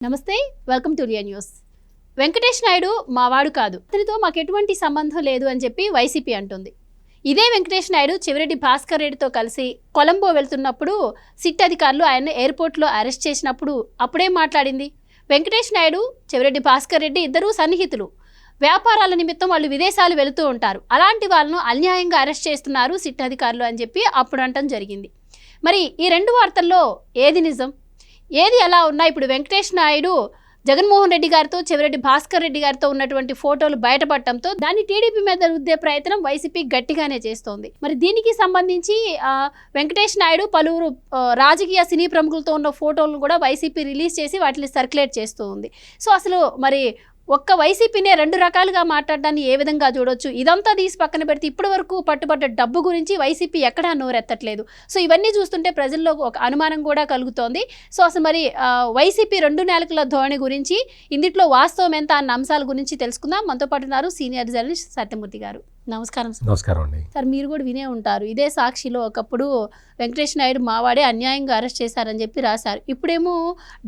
నమస్తే, welcome to Leo news. Venkatesh Naidu మావాడు కాదు, అతనితో మాకు ఎటువంటి సంబంధం లేదు అని చెప్పి వైసీపీ అంటుంది. ఇదే వెంకటేష్ నాయుడు చెవిరెడ్డి భాస్కర్ రెడ్డితో కలిసి కొలంబో వెళ్తున్నప్పుడు సిట్ అధికారులు ఆయన ఎయిర్పోర్ట్లో అరెస్ట్ చేసినప్పుడు అప్పుడేం మాట్లాడింది? వెంకటేష్ నాయుడు, చెవిరెడ్డి భాస్కర్ రెడ్డి ఇద్దరూ సన్నిహితులు. వ్యాపారాల నిమిత్తం వాళ్ళు విదేశాలు వెళుతూ ఉంటారు. అలాంటి వాళ్ళను అన్యాయంగా అరెస్ట్ చేస్తున్నారు సిట్ అధికారులు అని చెప్పి అప్పుడు అంటం జరిగింది. మరి ఈ రెండు వార్తల్లో ఏది నిజం, ఏది ఎలా ఉన్నా ఇప్పుడు వెంకటేష్ నాయుడు జగన్మోహన్ రెడ్డి గారితో, చెవిరెడ్డి భాస్కర్ రెడ్డి గారితో ఉన్నటువంటి ఫోటోలు బయటపడటంతో దాన్ని టీడీపీ మీద రుద్దే ప్రయత్నం వైసీపీ గట్టిగానే చేస్తోంది. మరి దీనికి సంబంధించి వెంకటేష్ నాయుడు పలువురు రాజకీయ సినీ ప్రముఖులతో ఉన్న ఫోటోలను కూడా వైసీపీ రిలీజ్ చేసి వాటిని సర్క్యులేట్ చేస్తూ ఉంది. సో అసలు మరి ఒక్క వైసీపీనే రెండు రకాలుగా మాట్లాడడాన్ని ఏ విధంగా చూడొచ్చు? ఇదంతా తీసి పక్కన పెడితే ఇప్పటి వరకు పట్టుబడ్డ డబ్బు గురించి వైసీపీ ఎక్కడా నోరెత్తట్లేదు. సో ఇవన్నీ చూస్తుంటే ప్రజల్లో ఒక అనుమానం కూడా కలుగుతోంది. సో అసలు మరి వైసీపీ 2 నెలల ధోరణి గురించి, ఇందులో వాస్తవం ఎంత అన్న అంశాల గురించి తెలుసుకుందాం. మనతో పాటు ఉన్నారు సీనియర్ జర్నలిస్ట్ సత్యమూర్తి గారు. నమస్కారం సార్. నమస్కారం అండి. సార్, మీరు కూడా వినే ఉంటారు, ఇదే సాక్షిలో ఒకప్పుడు వెంకటేష్ నాయుడు మావాడే అన్యాయంగా అరెస్ట్ చేశారని చెప్పి రాశారు. ఇప్పుడేమో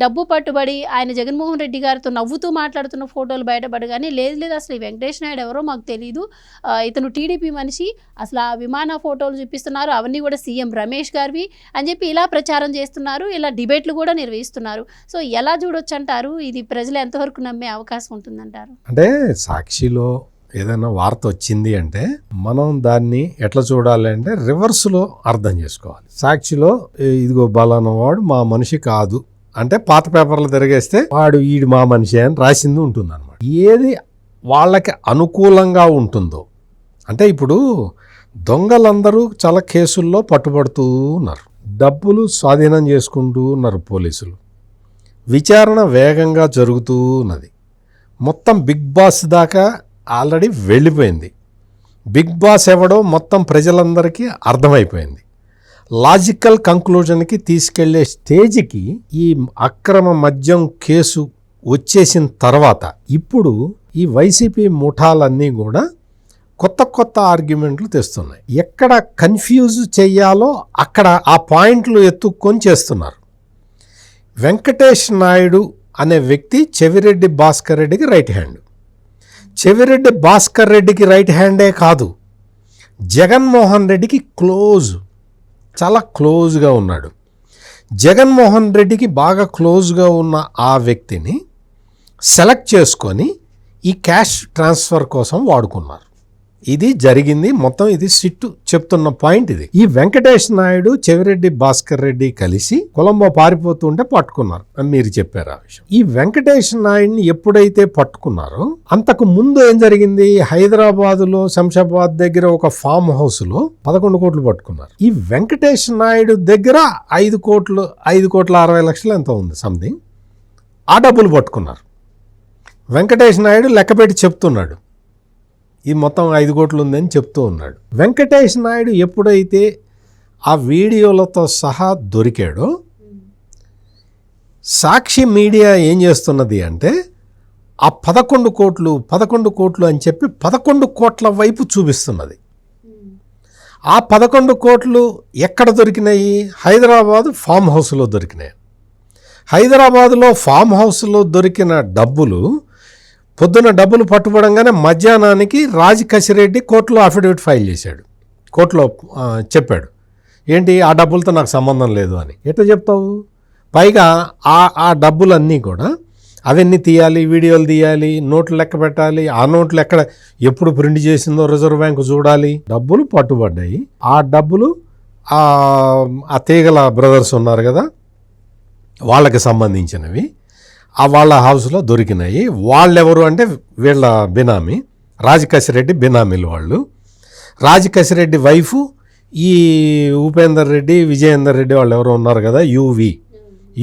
డబ్బు పట్టుబడి ఆయన జగన్మోహన్ రెడ్డి గారితో నవ్వుతూ మాట్లాడుతున్న ఫోటోలు బయటపడగానే లేదు అసలు ఈ వెంకటేష్ నాయుడు ఎవరో మాకు తెలియదు, ఇతను టీడీపీ మనిషి, అసలు ఆ విమాన ఫోటోలు చూపిస్తున్నారు, అవన్నీ కూడా సీఎం రమేష్ గారివి అని చెప్పి ఇలా ప్రచారం చేస్తున్నారు, ఇలా డిబేట్లు కూడా నిర్వహిస్తున్నారు. సో ఎలా చూడొచ్చు అంటారు? ఇది ప్రజలు ఎంతవరకు నమ్మే అవకాశం ఉంటుందంటారు? అంటే సాక్షిలో ఏదైనా వార్త వచ్చింది అంటే మనం దాన్ని ఎట్లా చూడాలి అంటే రివర్స్లో అర్థం చేసుకోవాలి. సాక్షిలో ఇదిగో బలానా వాడు మా మనిషి కాదు అంటే పాత పేపర్లు తిరిగేస్తే వాడు ఈడు మా మనిషి అని రాసింది ఉంటుంది అనమాట. ఏది వాళ్ళకి అనుకూలంగా ఉంటుందో, అంటే ఇప్పుడు దొంగలందరూ చాలా కేసుల్లో పట్టుబడుతూ ఉన్నారు, డబ్బులు స్వాధీనం చేసుకుంటూ ఉన్నారు పోలీసులు, విచారణ వేగంగా జరుగుతూ ఉన్నది, మొత్తం బిగ్ బాస్ దాకా ఆల్రెడీ వెళ్ళిపోయింది, బిగ్ బాస్ ఎవడో మొత్తం ప్రజలందరికీ అర్థమైపోయింది, లాజికల్ కంక్లూజన్కి తీసుకెళ్లే స్టేజ్కి ఈ అక్రమ మద్యం కేసు వచ్చేసిన తర్వాత ఇప్పుడు ఈ వైసీపీ ముఠాలన్నీ కూడా కొత్త కొత్త ఆర్గ్యుమెంట్లు తెస్తున్నాయి. ఎక్కడ కన్ఫ్యూజ్ చెయ్యాలో అక్కడ ఆ పాయింట్లు ఎత్తుక్కొని చేస్తున్నారు. వెంకటేష్ నాయుడు అనే వ్యక్తి చెవిరెడ్డి భాస్కర్ రెడ్డికి రైట్ హ్యాండ్. చెవిరెడ్డి భాస్కర్ రెడ్డికి రైట్ హ్యాండే కాదు, జగన్మోహన్ రెడ్డికి చాలా క్లోజ్గా ఉన్నాడు. జగన్మోహన్ రెడ్డికి బాగా క్లోజ్గా ఉన్న ఆ వ్యక్తిని సెలెక్ట్ చేసుకొని ఈ క్యాష్ ట్రాన్స్ఫర్ కోసం వాడుకున్నారు. ఇది జరిగింది మొత్తం. ఇది సిట్టు చెప్తున్న పాయింట్ ఇది. ఈ వెంకటేష్ నాయుడు, చెవిరెడ్డి భాస్కర్ రెడ్డి కలిసి కొలంబో పారిపోతుంటే పట్టుకున్నారు అని మీరు చెప్పారు ఆ విషయం. ఈ వెంకటేష్ నాయుడిని ఎప్పుడైతే పట్టుకున్నారో అంతకు ముందు ఏం జరిగింది? హైదరాబాదులో శంషాబాద్ దగ్గర ఒక ఫామ్ హౌస్ లో 11 కోట్లు పట్టుకున్నారు. ఈ వెంకటేష్ నాయుడు దగ్గర 5 కోట్ల 60 లక్షలు ఎంత ఉంది సంథింగ్, ఆ డబ్బులు పట్టుకున్నారు. వెంకటేష్ నాయుడు లెక్కపెట్టి చెప్తున్నాడు ఈ మొత్తం 5 కోట్లు ఉందని చెప్తూ ఉన్నాడు. వెంకటేష్ నాయుడు ఎప్పుడైతే ఆ వీడియోలతో సహా దొరికాడో సాక్షి మీడియా ఏం చేస్తున్నది అంటే ఆ 11 కోట్లు అని చెప్పి 11 కోట్ల వైపు చూపిస్తున్నది. ఆ 11 కోట్లు ఎక్కడ దొరికినాయి? హైదరాబాదు ఫామ్ హౌస్లో దొరికినాయి. హైదరాబాదులో ఫామ్ హౌస్లో దొరికిన డబ్బులు పొద్దున డబ్బులు పట్టుబడంగానే మధ్యాహ్నానికి రాజ్ కసిరెడ్డి కోర్టులో అఫిడవిట్ ఫైల్ చేశాడు. కోర్టులో చెప్పాడు ఏంటి, ఆ డబ్బులతో నాకు సంబంధం లేదు అని. ఎట్లా చెప్తావు? పైగా ఆ డబ్బులన్నీ కూడా అవన్నీ తీయాలి, వీడియోలు తీయాలి, నోట్లు లెక్క పెట్టాలి, ఆ నోట్లు ఎప్పుడు ప్రింట్ చేసిందో రిజర్వ్ బ్యాంకు చూడాలి. డబ్బులు పట్టుబడ్డాయి. ఆ డబ్బులు ఆ తీగల బ్రదర్స్ ఉన్నారు కదా, వాళ్ళకి సంబంధించినవి వాళ్ళ హౌస్లో దొరికినాయి. వాళ్ళెవరు అంటే వీళ్ళ బినామీ, రాజ్ కసిరెడ్డి బినామీలు వాళ్ళు. రాజ్ కసిరెడ్డి వైఫ్ ఈ ఉపేందర్ రెడ్డి, విజయేందర్ రెడ్డి వాళ్ళు ఎవరు ఉన్నారు కదా,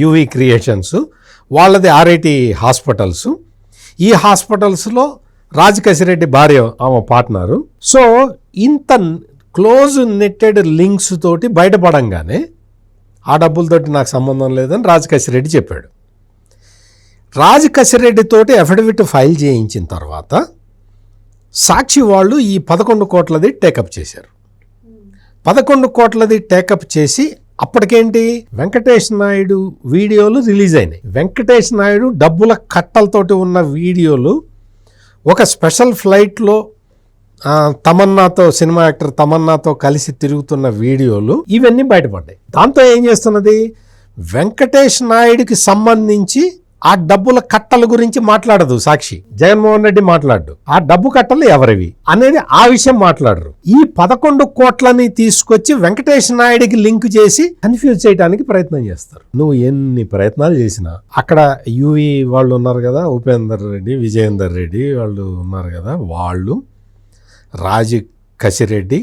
యూవి క్రియేషన్స్, వాళ్ళది ఆర్ఐటి హాస్పిటల్స్. ఈ హాస్పిటల్స్లో రాజ్ కసిరెడ్డి భార్య ఆమె పార్ట్నరు. సో ఇంత క్లోజ్ నెట్టెడ్ లింక్స్ తోటి బయటపడంగానే ఆ డబ్బులతోటి నాకు సంబంధం లేదని రాజ్ కసిరెడ్డి చెప్పాడు. రాజ్ కసిరెడ్డితోటి అఫిడవిట్ ఫైల్ చేయించిన తర్వాత సాక్షి వాళ్ళు ఈ 11 కోట్లది టేకప్ చేశారు. 11 కోట్లది టేకప్ చేసి అప్పటికేంటి వెంకటేష్ నాయుడు వీడియోలు రిలీజ్ అయినాయి. వెంకటేష్ నాయుడు డబ్బుల కట్టలతోటి ఉన్న వీడియోలు ఒక స్పెషల్ ఫ్లైట్లో తమన్నాతో, సినిమా యాక్టర్ తమన్నాతో కలిసి తిరుగుతున్న వీడియోలు ఇవన్నీ బయటపడ్డాయి. దాంతో ఏం చేస్తున్నది, వెంకటేష్ నాయుడికి సంబంధించి ఆ డబ్బుల కట్టల గురించి మాట్లాడదు సాక్షి. జగన్మోహన్ రెడ్డి మాట్లాడు ఆ డబ్బు కట్టలు ఎవరివి అనేది ఆ విషయం మాట్లాడరు. ఈ 11 కోట్లని తీసుకొచ్చి వెంకటేష్ నాయుడికి లింక్ చేసి కన్ఫ్యూజ్ చేయడానికి ప్రయత్నం చేస్తారు. నువ్వు ఎన్ని ప్రయత్నాలు చేసినా అక్కడ యువి వాళ్ళు ఉన్నారు కదా, ఉపేందర్ రెడ్డి, విజయేందర్ రెడ్డి వాళ్ళు ఉన్నారు కదా, వాళ్ళు రాజు కసిరెడ్డి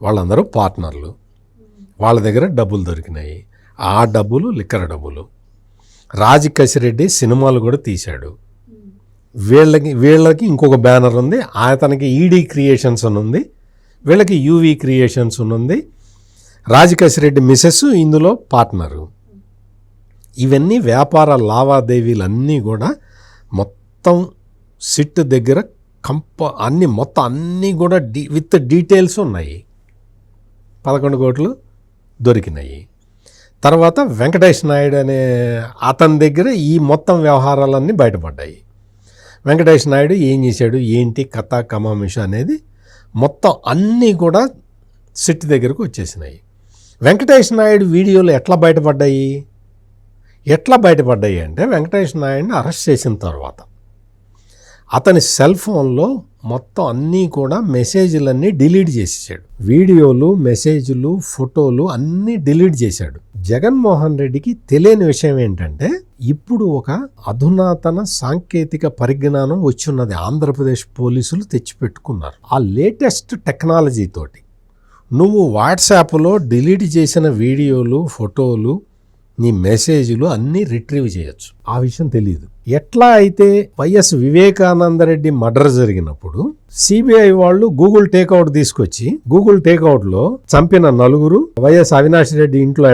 వాళ్ళందరూ పార్ట్నర్లు. వాళ్ళ దగ్గర డబ్బులు దొరికినాయి. ఆ డబ్బులు లిక్కర్ డబ్బులు. రాజు కసిరెడ్డి సినిమాలు కూడా తీశాడు. వీళ్ళకి ఇంకొక బ్యానర్ ఉంది, అతనికి ఈడీ క్రియేషన్స్ అని ఉంది, వీళ్ళకి యూవి క్రియేషన్స్ ఉంది. రాజు కసిరెడ్డి మిసెస్ ఇందులో పార్ట్నరు. ఇవన్నీ వ్యాపార లావాదేవీలన్నీ కూడా మొత్తం సిట్ దగ్గర అన్నీ కూడా విత్ డీటెయిల్స్ ఉన్నాయి. 11 కోట్లు దొరికినాయి. తర్వాత వెంకటేష్ నాయుడు అనే అతని దగ్గర ఈ మొత్తం వ్యవహారాలన్నీ బయటపడ్డాయి. వెంకటేష్ నాయుడు ఏం చేశాడు, ఏంటి కథ కమామిష అనేది మొత్తం అన్నీ కూడా సిట్ దగ్గరకు వచ్చేసినాయి. వెంకటేష్ నాయుడు వీడియోలు ఎట్లా బయటపడ్డాయి అంటే వెంకటేష్ నాయుడిని అరెస్ట్ చేసిన తర్వాత అతని సెల్ ఫోన్లో మొత్తం అన్నీ కూడా మెసేజ్లన్నీ డిలీట్ చేసేసాడు. వీడియోలు, మెసేజ్లు, ఫోటోలు అన్నీ డిలీట్ చేశాడు. జగన్మోహన్ రెడ్డికి తెలియని విషయం ఏంటంటే ఇప్పుడు ఒక అధునాతన సాంకేతిక పరిజ్ఞానం వచ్చున్నది. ఆంధ్రప్రదేశ్ పోలీసులు తెచ్చిపెట్టుకున్నారు. ఆ లేటెస్ట్ టెక్నాలజీ తోటి నువ్వు వాట్సాప్లో డిలీట్ చేసిన వీడియోలు, ఫోటోలు, నీ మెసేజ్లు అన్నీ రిట్రీవ్ చేయొచ్చు. ఆ విషయం తెలియదు. ఎట్లా అయితే వైఎస్ వివేకానందరెడ్డి మర్డర్ జరిగినప్పుడు సిబిఐ వాళ్ళు గూగుల్ టేక్అవుట్ తీసుకొచ్చి గూగుల్ టేక్అవుట్లో చంపిన 4 వైఎస్ అవినాష్ రెడ్డి ఇంట్లో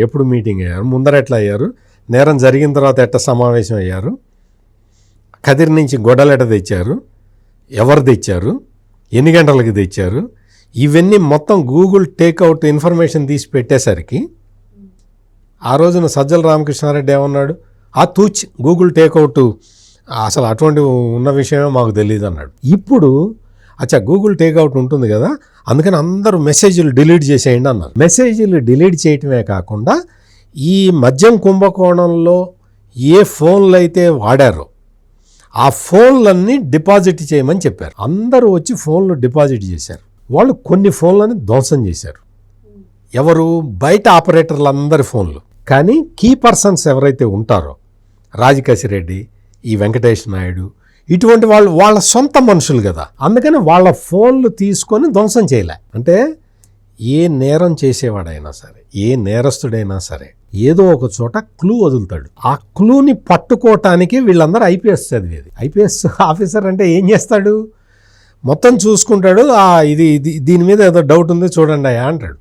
ఎప్పుడు మీటింగ్ అయ్యారు, ముందర ఎట్లా అయ్యారు, నేరం జరిగిన తర్వాత ఎట్ట సమావేశం అయ్యారు, కదిరి నుంచి గొడ్డలు ఎట్ట తెచ్చారు, ఎవరు తెచ్చారు, ఎన్ని గంటలకి తెచ్చారు, ఇవన్నీ మొత్తం గూగుల్ టేక్అవుట్ ఇన్ఫర్మేషన్ తీసి పెట్టేసరికి ఆ రోజున సజ్జల రామకృష్ణారెడ్డి ఏమన్నాడు, తూచ్ గూగుల్ టేక్అవుట్ అసలు అటువంటి ఉన్న విషయమే మాకు తెలియదు అన్నాడు. ఇప్పుడు గూగుల్ టేక్అవుట్ ఉంటుంది కదా, అందుకని అందరూ మెసేజ్లు డిలీట్ చేసేయండి అన్నారు. మెసేజ్లు డిలీట్ చేయటమే కాకుండా ఈ మద్యం కుంభకోణంలో ఏ ఫోన్లు అయితే వాడారో ఆ ఫోన్లన్నీ డిపాజిట్ చేయమని చెప్పారు. అందరూ వచ్చి ఫోన్లు డిపాజిట్ చేశారు. వాళ్ళు కొన్ని ఫోన్లని ధ్వంసం చేశారు. ఎవరు, బయట ఆపరేటర్లందరి ఫోన్లు. కానీ కీ పర్సన్స్ ఎవరైతే ఉంటారో రాజు కసిరెడ్డి, ఈ వెంకటేష్ నాయుడు, ఇటువంటి వాళ్ళు వాళ్ళ సొంత మనుషులు కదా, అందుకని వాళ్ళ ఫోన్లు తీసుకొని ధ్వంసం చేయలే. అంటే ఏ నేరం చేసేవాడైనా సరే, ఏ నేరస్తుడైనా సరే ఏదో ఒక చోట క్లూ వదులుతాడు. ఆ క్లూని పట్టుకోవటానికి వీళ్ళందరూ ఐపీఎస్ చదివేది. ఐపీఎస్ ఆఫీసర్ అంటే ఏం చేస్తాడు, మొత్తం చూసుకుంటాడు. ఇది దీని మీద ఏదో డౌట్ ఉంది చూడండి అంటాడు.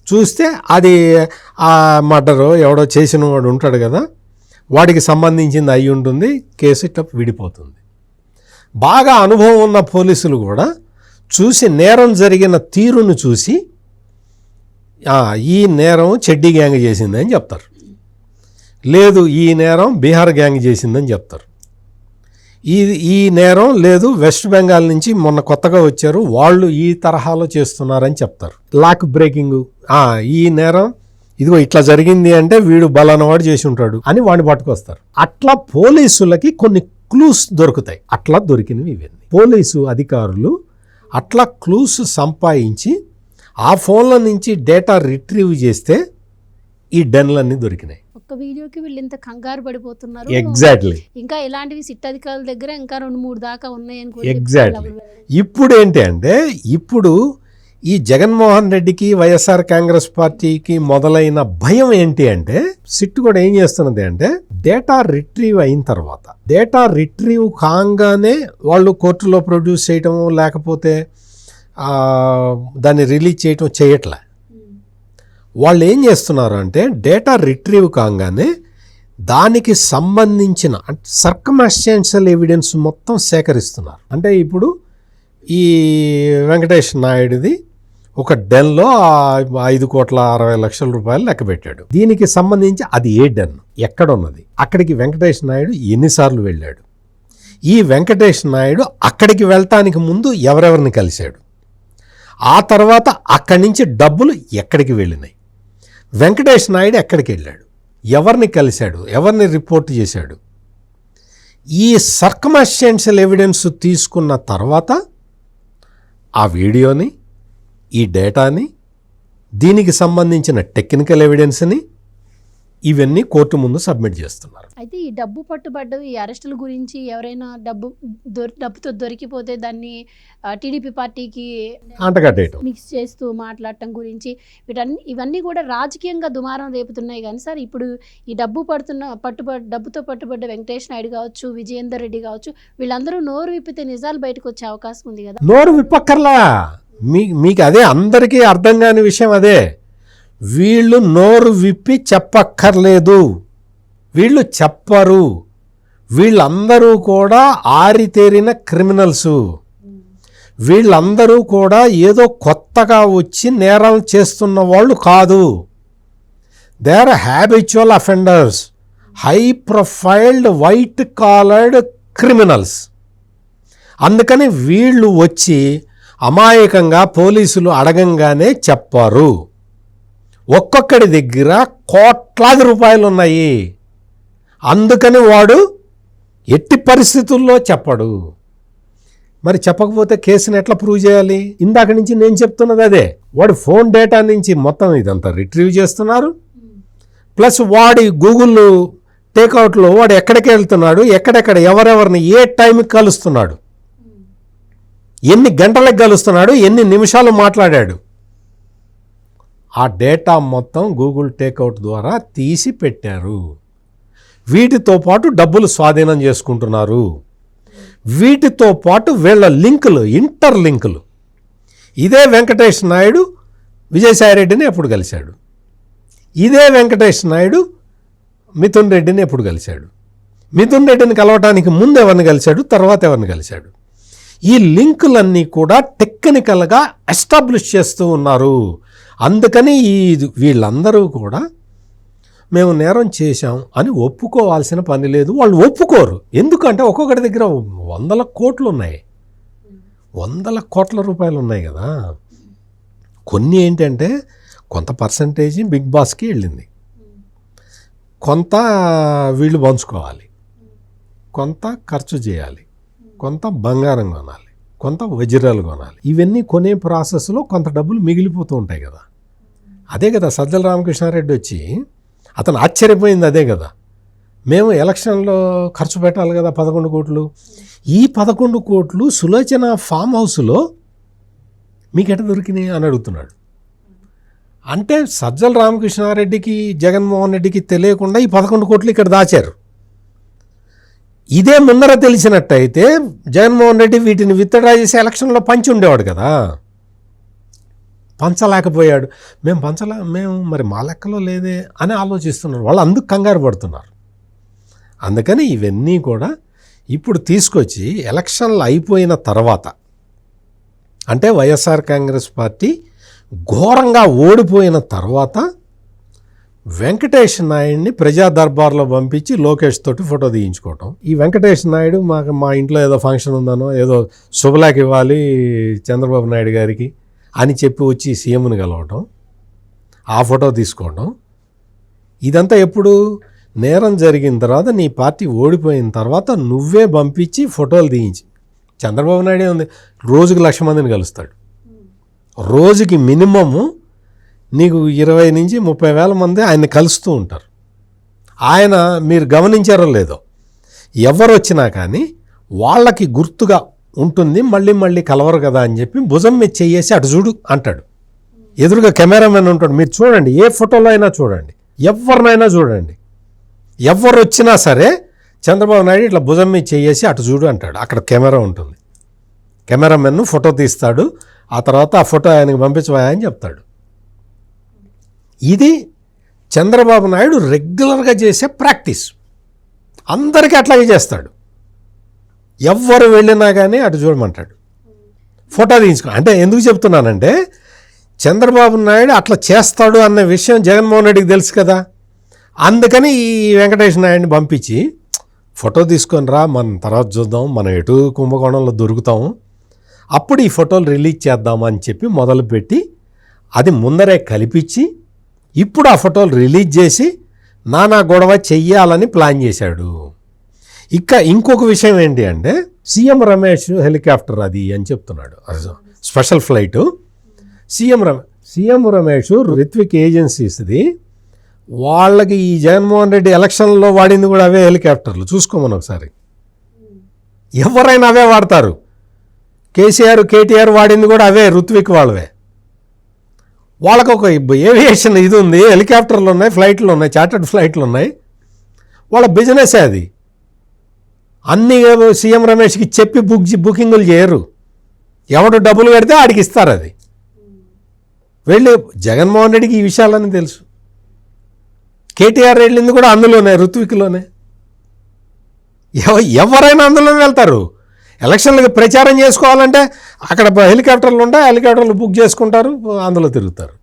చూస్తే అది ఆ మర్డరు ఎవడో చేసిన వాడు ఉంటాడు కదా, వాడికి సంబంధించింది అయి ఉంటుంది, కేసు ఇట్లా విడిపోతుంది. బాగా అనుభవం ఉన్న పోలీసులు కూడా చూసి నేరం జరిగిన తీరును చూసి ఈ నేరం చెడ్డీ గ్యాంగ్ చేసిందని చెప్తారు, లేదు ఈ నేరం బీహార్ గ్యాంగ్ చేసిందని చెప్తారు, ఈ నేరం లేదు వెస్ట్ బెంగాల్ నుంచి మొన్న కొత్తగా వచ్చారు వాళ్ళు ఈ తరహాలో చేస్తున్నారని చెప్తారు. లాక్ బ్రేకింగ్, ఈ నేరం ఇదిగో ఇట్లా జరిగింది అంటే వీడు బలానవాడు చేసి ఉంటాడు అని వాడిని పట్టుకొస్తారు. అట్లా పోలీసులకి కొన్ని క్లూస్ దొరుకుతాయి. అట్లా దొరికినవి ఇవన్నీ. పోలీసు అధికారులు అట్లా క్లూస్ సంపాదించి ఆ ఫోన్ల నుంచి డేటా రిట్రీవ్ చేస్తే ఈ డెన్లన్నీ దొరికినాయి. ఒక్క వీడియోకి వీళ్ళు ఇంత కంగారు పడిపోతున్నారు. ఎగ్జాక్ట్లీ. ఇంకా ఇలాంటివి సిట్ అధికారుల దగ్గర ఇంకా 2-3 దాకా ఉన్నాయని. ఎగ్జాక్ట్లీ. ఇప్పుడు ఏంటి అంటే ఇప్పుడు ఈ జగన్మోహన్ రెడ్డికి వైఎస్ఆర్ కాంగ్రెస్ పార్టీకి మొదలైన భయం ఏంటి అంటే సిట్ కూడా ఏం చేస్తున్నది అంటే డేటా రిట్రీవ్ అయిన తర్వాత డేటా రిట్రీవ్ కాగానే వాళ్ళు కోర్టులో ప్రొడ్యూస్ చేయటము లేకపోతే దాన్ని రిలీజ్ చేయటం చేయట్లే. వాళ్ళు ఏం చేస్తున్నారు అంటే డేటా రిట్రీవ్ కాగానే దానికి సంబంధించిన సర్కమ్స్టాన్షియల్ ఎవిడెన్స్ మొత్తం సేకరిస్తున్నారు. అంటే ఇప్పుడు ఈ వెంకటేష్ నాయుడిది ఒక డెన్లో 5,60,00,000 రూపాయలు లెక్క పెట్టాడు. దీనికి సంబంధించి అది ఏ డెన్, ఎక్కడ ఉన్నది, అక్కడికి వెంకటేష్ నాయుడు ఎన్నిసార్లు వెళ్ళాడు, ఈ వెంకటేష్ నాయుడు అక్కడికి వెళ్ళటానికి ముందు ఎవరెవరిని కలిశాడు, ఆ తర్వాత అక్కడి నుంచి డబ్బులు ఎక్కడికి వెళ్ళినాయి, వెంకటేష్ నాయుడు ఎక్కడికి వెళ్ళాడు, ఎవరిని కలిశాడు, ఎవరిని రిపోర్ట్ చేశాడు, ఈ సర్కమస్టెన్షియల్ ఎవిడెన్స్ తీసుకున్న తర్వాత ఆ వీడియోని, ఈ డేటాని, దీనికి సంబంధించిన టెక్నికల్ ఎవిడెన్స్ని ఇవన్నీ కోర్టు ముందు సబ్మిట్ చేస్తున్నారు. అయితే ఈ డబ్బు పట్టుబడ్డ ఈ అరెస్టుల గురించి ఎవరైనా డబ్బుతో దొరికిపోతే దాన్ని టీడీపీ పార్టీకి అంటగట్టేయటం, మిక్స్ చేస్తూ మాట్లాడటం గురించి ఇవన్నీ కూడా రాజకీయంగా దుమారం రేపుతున్నాయి. కానీ సార్ ఇప్పుడు ఈ డబ్బుతో పట్టుబడ్డ వెంకటేష్ నాయుడు కావచ్చు, విజయేందర్ రెడ్డి కావచ్చు, వీళ్ళందరూ నోరు విప్పితే నిజాలు బయటకు వచ్చే అవకాశం ఉంది కదా. నోరు విప్పక్కర్లా, మీకు అదే అందరికీ అర్థం కాని విషయం అదే. వీళ్ళు నోరు విప్పి చెప్పక్కర్లేదు, వీళ్ళు చెప్పరు. వీళ్ళందరూ కూడా ఆరితేరిన క్రిమినల్సు. వీళ్ళందరూ కూడా ఏదో కొత్తగా వచ్చి నేరం చేస్తున్న వాళ్ళు కాదు. They are habitual offenders, high profiled white collared criminals. అందుకని వీళ్ళు వచ్చి అమాయకంగా పోలీసులు అడగంగానే చెప్పారు. ఒక్కొక్కడి దగ్గర కోట్లాది రూపాయలు ఉన్నాయి, అందుకని వాడు ఎట్టి పరిస్థితుల్లో చెప్పడు. మరి చెప్పకపోతే కేసుని ఎట్లా ప్రూవ్ చేయాలి? ఇందాక నుంచి నేను చెప్తున్నది అదే. వాడు ఫోన్ డేటా నుంచి మొత్తం ఇదంతా రిట్రీవ్ చేస్తున్నారు. ప్లస్ వాడి గూగుల్ టేక్అవుట్లో వాడు ఎక్కడికి వెళ్తున్నాడు, ఎక్కడెక్కడ ఎవరెవరిని ఏ టైంకి కలుస్తున్నాడు, ఎన్ని గంటలకు కలుస్తున్నాడు, ఎన్ని నిమిషాలు మాట్లాడాడు, ఆ డేటా మొత్తం గూగుల్ టేక్అవుట్ ద్వారా తీసి పెట్టారు. వీటితో పాటు డబ్బులు స్వాధీనం చేసుకుంటున్నారు. వీటితో పాటు వీళ్ళ లింకులు, ఇంటర్ లింకులు. ఇదే వెంకటేష్ నాయుడు విజయసాయిరెడ్డిని ఎప్పుడు కలిశాడు, ఇదే వెంకటేష్ నాయుడు మిథున్ రెడ్డిని ఎప్పుడు కలిశాడు, మిథున్ రెడ్డిని కలవటానికి ముందు ఎవరిని కలిశాడు, తర్వాత ఎవరిని కలిశాడు. ఈ లింకులన్నీ కూడా టెక్నికల్గా ఎస్టాబ్లిష్ చేస్తూ ఉన్నారు. అందుకని వీళ్ళందరూ కూడా మేము నేరం చేశాం అని ఒప్పుకోవాల్సిన పని లేదు. వాళ్ళు ఒప్పుకోరు. ఎందుకంటే ఒక్కొక్కటి దగ్గర 100 కోట్లు ఉన్నాయి, 100 కోట్ల రూపాయలు ఉన్నాయి కదా. కొన్ని ఏంటంటే కొంత పర్సంటేజ్ బిగ్ బాస్కి వెళ్ళింది, కొంత వీళ్ళు పంచుకోవాలి, కొంత ఖర్చు చేయాలి, కొంత బంగారం కొనాలి, కొంత వజ్రాలు కొనాలి. ఇవన్నీ కొనే ప్రాసెస్లో కొంత డబ్బులు మిగిలిపోతూ ఉంటాయి కదా. అదే కదా సజ్జల రామకృష్ణారెడ్డి వచ్చి అతను ఆశ్చర్యపోయింది. అదే కదా, మేము ఎలక్షన్లో ఖర్చు పెట్టాలి కదా 11 కోట్లు. ఈ 11 కోట్లు సులోచన ఫామ్ హౌస్లో మీకు ఎట దొరికినాయి అని అడుగుతున్నాడు. అంటే సజ్జల రామకృష్ణారెడ్డికి, జగన్మోహన్ రెడ్డికి తెలియకుండా ఈ 11 కోట్లు ఇక్కడ దాచారు. ఇదే ముందర తెలిసినట్టయితే జగన్మోహన్ రెడ్డి వీటిని విత్డ్రా చేసి ఎలక్షన్లో పంచి ఉండేవాడు కదా. పంచలేకపోయాడు. మేము మరి మా లెక్కలో లేదే అని ఆలోచిస్తున్నారు వాళ్ళు. అందుకు కంగారు పడుతున్నారు. అందుకని ఇవన్నీ కూడా ఇప్పుడు తీసుకొచ్చి ఎలక్షన్లు అయిపోయిన తర్వాత, అంటే వైఎస్ఆర్ కాంగ్రెస్ పార్టీ ఘోరంగా ఓడిపోయిన తర్వాత వెంకటేష్ నాయుడిని ప్రజా దర్బార్లో పంపించి లోకేష్ తోటి ఫోటో తీయించుకోవటం. ఈ వెంకటేష్ నాయుడు మా ఇంట్లో ఏదో ఫంక్షన్ ఉందనో, ఏదో శుభలాకి ఇవ్వాలి చంద్రబాబు నాయుడు గారికి అని చెప్పి వచ్చి సీఎంని కలవటం, ఆ ఫోటో తీసుకోవడం. ఇదంతా ఎప్పుడు? నేరం జరిగిన తర్వాత, నీ పార్టీ ఓడిపోయిన తర్వాత నువ్వే పంపించి ఫోటోలు తీయించి. చంద్రబాబు నాయుడే ఉంది, రోజుకి 1,00,000 మందిని కలుస్తాడు. రోజుకి మినిమము నీకు 20 నుంచి 30 వేల మంది ఆయన్ని కలుస్తూ ఉంటారు. ఆయన మీరు గమనించారో లేదో, ఎవరు వచ్చినా కానీ వాళ్ళకి గుర్తుగా ఉంటుంది, మళ్ళీ మళ్ళీ కలవరు కదా అని చెప్పి భుజం మీద చెయ్యేసి అటు చూడు అంటాడు. ఎదురుగా కెమెరామెన్ ఉంటాడు. మీరు చూడండి, ఏ ఫోటోలో అయినా చూడండి, ఎవరినైనా చూడండి, ఎవరు వచ్చినా సరే చంద్రబాబు నాయుడు ఇట్లా భుజం మీద చెయ్యేసి అటు చూడు అంటాడు. అక్కడ కెమెరా ఉంటుంది, కెమెరామెన్ ఫోటో తీస్తాడు. ఆ తర్వాత ఆ ఫోటో ఆయనకు పంపించవా అని చెప్తాడు. ఇది చంద్రబాబు నాయుడు రెగ్యులర్గా చేసే ప్రాక్టీస్. అందరికీ అట్లాగే చేస్తాడు. ఎవ్వరు వెళ్ళినా కానీ అటు చూడమంటాడు, ఫోటో తీయించుకో. అంటే ఎందుకు చెప్తున్నానంటే చంద్రబాబు నాయుడు అట్లా చేస్తాడు అన్న విషయం జగన్మోహన్ రెడ్డికి తెలుసు కదా. అందుకని ఈ వెంకటేష్ నాయుడిని పంపించి ఫోటో తీసుకొని రా, మనం తర్వాత చూద్దాం, మనం ఎటు కుంభకోణంలో దొరుకుతాము, అప్పుడు ఈ ఫోటోలు రిలీజ్ చేద్దామని అని చెప్పి మొదలుపెట్టి అది ముందరే కల్పించి ఇప్పుడు ఆ ఫోటోలు రిలీజ్ చేసి నానా గొడవ చెయ్యాలని ప్లాన్ చేశాడు. ఇంకొక విషయం ఏంటి అంటే సీఎం రమేష్ హెలికాప్టర్ అది అని చెప్తున్నాడు, special flight. CM Ramesh Ritvik ఏజెన్సీస్ది, వాళ్ళకి ఈ జగన్మోహన్ రెడ్డి ఎలక్షన్లో వాడింది కూడా అవే హెలికాప్టర్లు. చూసుకోమని ఒకసారి, ఎవరైనా అవే వాడతారు. కేటీఆర్ వాడింది కూడా అవే, ఋత్విక్ వాళ్ళవే. వాళ్ళకు ఒక ఏవియేషన్ ఇది ఉంది, హెలికాప్టర్లు ఉన్నాయి, ఫ్లైట్లు ఉన్నాయి, చార్టర్డ్ ఫ్లైట్లు ఉన్నాయి, వాళ్ళ బిజినెస్ అది. అన్నీ సీఎం రమేష్కి చెప్పి బుకింగులు చేయరు, ఎవడు డబ్బులు కడితే ఆడికి ఇస్తారు. అది వెళ్ళి జగన్మోహన్ రెడ్డికి ఈ విషయాలని తెలుసు. కేటీఆర్ వెళ్ళింది కూడా అందులోనే, ఋత్విక్లోనే. ఎవరైనా అందులోనే వెళ్తారు. ఎలక్షన్లకు ప్రచారం చేసుకోవాలంటే అక్కడ హెలికాప్టర్లు ఉంటాయి, హెలికాప్టర్లు బుక్ చేసుకుంటారు, అందులో తిరుగుతారు.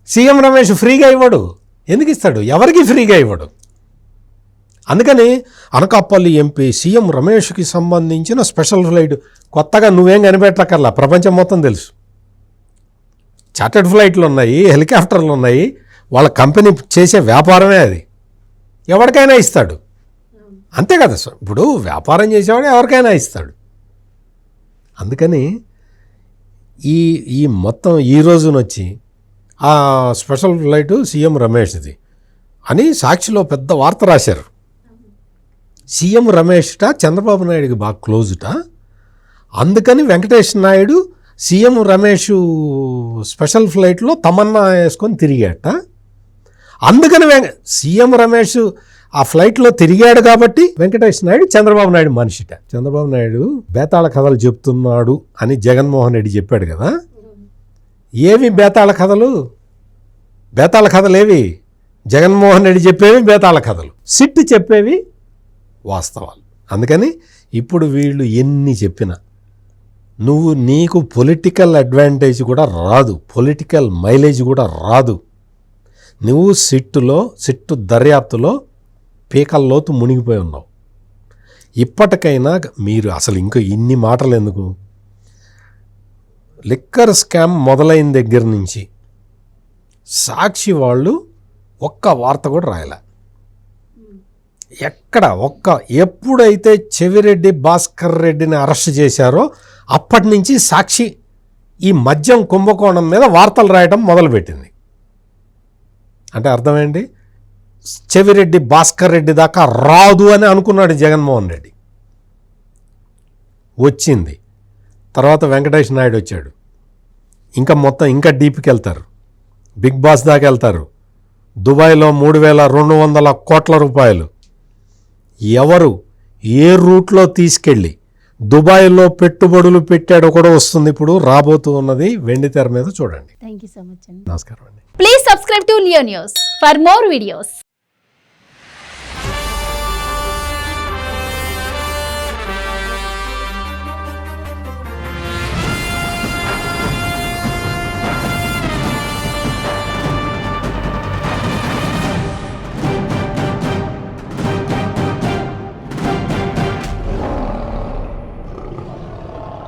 సీఎం రమేష్ ఫ్రీగా ఇవ్వడు. ఎందుకు ఇస్తాడు? ఎవరికి ఫ్రీగా ఇవ్వడు. అందుకని అనకాపల్లి ఎంపీ సీఎం రమేష్కి సంబంధించిన స్పెషల్ ఫ్లైట్ కొత్తగా నువ్వేం కనిపెట్టకల్లా, ప్రపంచం మొత్తం తెలుసు. చార్టర్డ్ ఫ్లైట్లు ఉన్నాయి, హెలికాప్టర్లు ఉన్నాయి, వాళ్ళ కంపెనీ చేసే వ్యాపారమే అది. ఎవరికైనా ఇస్తాడు, అంతే కదా సార్. ఇప్పుడు వ్యాపారం చేసేవాడు ఎవరికైనా ఇస్తాడు. అందుకని ఈ మొత్తం ఈ రోజునొచ్చి ఆ స్పెషల్ ఫ్లైటు సీఎం రమేష్ది అని సాక్షిలో పెద్ద వార్త రాశారు. సీఎం రమేష్ట చంద్రబాబు నాయుడికి బాగా క్లోజుట. అందుకని వెంకటేష్ నాయుడు సీఎం రమేష్ స్పెషల్ ఫ్లైట్లో తమన్నా వేసుకొని తిరిగాట. అందుకని సీఎం రమేష్ ఆ ఫ్లైట్లో తిరిగాడు కాబట్టి వెంకటేష్ నాయుడు చంద్రబాబు నాయుడు మనిషిట. చంద్రబాబు నాయుడు బేతాళ కథలు చెప్తున్నాడు అని జగన్మోహన్ రెడ్డి చెప్పాడు కదా. ఏవి బేతాళ కథలు? బేతాళ కథలు ఏవి? జగన్మోహన్ రెడ్డి చెప్పేవి బేతాళ కథలు, సిట్ చెప్పేవి వాస్తవాలు. అందుకని ఇప్పుడు వీళ్ళు ఎన్ని చెప్పినా నీకు పొలిటికల్ అడ్వాంటేజ్ కూడా రాదు, పొలిటికల్ మైలేజ్ కూడా రాదు. నువ్వు సిట్టు దర్యాప్తులో పీకల్లోతు మునిగిపోయి ఉన్నావు. ఇప్పటికైనా మీరు అసలు ఇంకా ఇన్ని మాటలు ఎందుకు? లిక్కర్ స్కామ్ మొదలైన దగ్గర నుంచి సాక్షి వాళ్ళు ఒక్క వార్త కూడా రాయలే. ఎప్పుడైతే చెవిరెడ్డి భాస్కర్ రెడ్డిని అరెస్ట్ చేశారో అప్పటి నుంచి సాక్షి ఈ మద్యం కుంభకోణం మీద వార్తలు రాయడం మొదలుపెట్టింది. అంటే అర్థమేంటి? చెవిరెడ్డి భాస్కర్ రెడ్డి దాకా రాదు అని అనుకున్నాడు జగన్మోహన్ రెడ్డి. వచ్చింది. తర్వాత వెంకటేష్ నాయుడు వచ్చాడు. ఇంకా డీప్కి వెళ్తారు, బిగ్ బాస్ దాకా వెళ్తారు. దుబాయ్లో 3,200 కోట్ల రూపాయలు ఎవరు ఏ రూట్లో తీసుకెళ్ళి దుబాయ్లో పెట్టుబడులు పెట్టాడో కూడా వస్తుంది. ఇప్పుడు రాబోతూ ఉన్నది వెండి తెర మీద చూడండి. థ్యాంక్ యూ సో మచ్ అండి. నమస్కారం అండి. Please subscribe to Leo news for more videos.